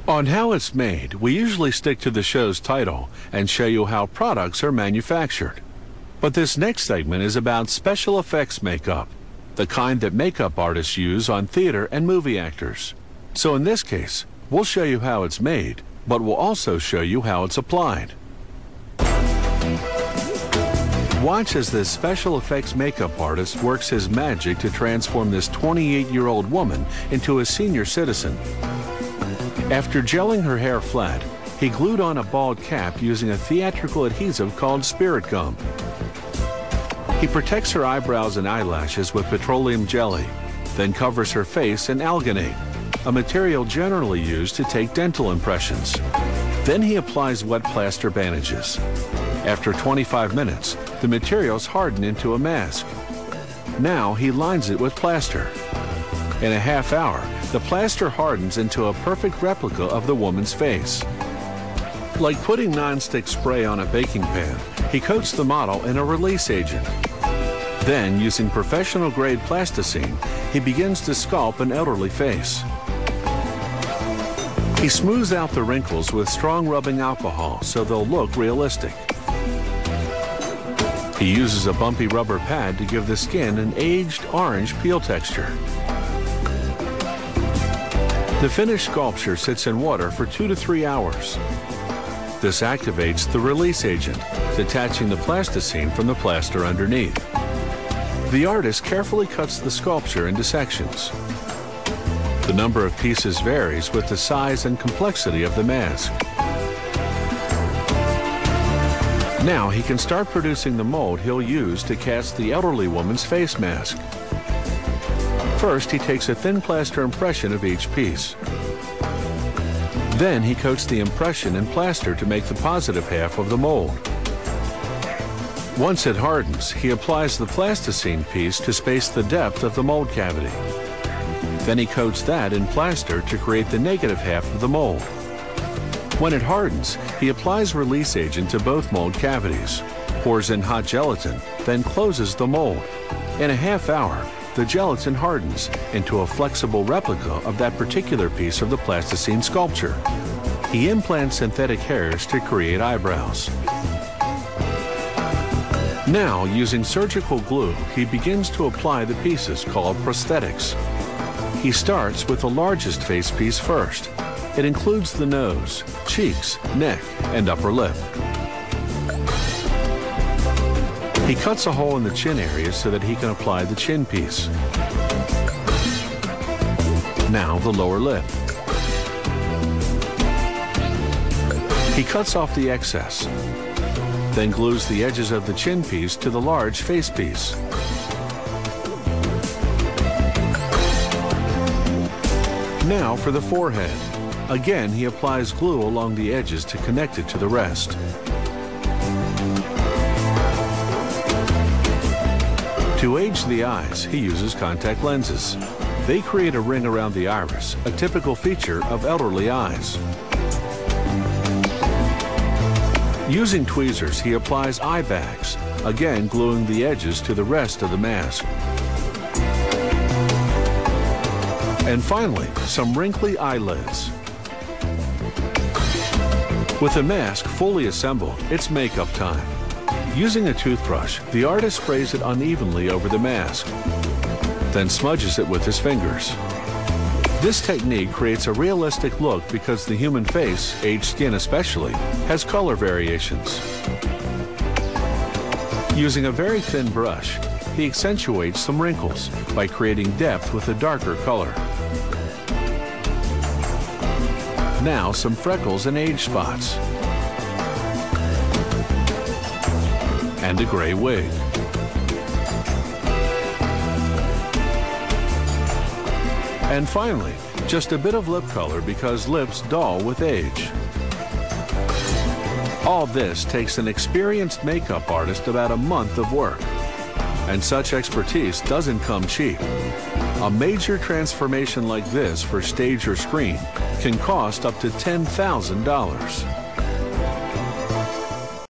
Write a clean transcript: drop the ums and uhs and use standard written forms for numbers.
On How It's Made, we usually stick to the show's title and show you how products are manufactured. But this next segment is about special effects makeup, the kind that makeup artists use on theater and movie actors. So in this case, we'll show you how it's made, but we'll also show you how it's applied. Watch as this special effects makeup artist works his magic to transform this 28-year-old woman into a senior citizen. After gelling her hair flat, he glued on a bald cap using a theatrical adhesive called spirit gum. He protects her eyebrows and eyelashes with petroleum jelly, then covers her face in alginate, a material generally used to take dental impressions. Then he applies wet plaster bandages. After 25 minutes, the materials harden into a mask. Now he lines it with plaster. In a half hour, the plaster hardens into a perfect replica of the woman's face. Like putting non-stick spray on a baking pan, he coats the model in a release agent. Then, using professional-grade plasticine, he begins to sculpt an elderly face. He smooths out the wrinkles with strong rubbing alcohol so they'll look realistic. He uses a bumpy rubber pad to give the skin an aged orange peel texture. The finished sculpture sits in water for 2 to 3 hours. This activates the release agent, detaching the plasticine from the plaster underneath. The artist carefully cuts the sculpture into sections. The number of pieces varies with the size and complexity of the mask. Now he can start producing the mold he'll use to cast the elderly woman's face mask. First, he takes a thin plaster impression of each piece. Then he coats the impression in plaster to make the positive half of the mold. Once it hardens, he applies the plasticine piece to space the depth of the mold cavity. Then he coats that in plaster to create the negative half of the mold. When it hardens, he applies release agent to both mold cavities, pours in hot gelatin, then closes the mold. In a half hour, the gelatin hardens into a flexible replica of that particular piece of the plasticine sculpture. He implants synthetic hairs to create eyebrows. Now, using surgical glue, he begins to apply the pieces called prosthetics. He starts with the largest face piece first. It includes the nose, cheeks, neck, and upper lip. He cuts a hole in the chin area so that he can apply the chin piece. Now the lower lip. He cuts off the excess, then glues the edges of the chin piece to the large face piece. Now for the forehead. Again, he applies glue along the edges to connect it to the rest. To age the eyes, he uses contact lenses. They create a ring around the iris, a typical feature of elderly eyes. Using tweezers, he applies eye bags, again gluing the edges to the rest of the mask. And finally, some wrinkly eyelids. With the mask fully assembled, it's makeup time. Using a toothbrush, the artist sprays it unevenly over the mask, then smudges it with his fingers. This technique creates a realistic look because the human face, aged skin especially, has color variations. Using a very thin brush, he accentuates some wrinkles by creating depth with a darker color. Now some freckles and age spots. And a gray wig. And finally, just a bit of lip color because lips dull with age. All this takes an experienced makeup artist about a month of work. And such expertise doesn't come cheap. A major transformation like this for stage or screen can cost up to $10,000.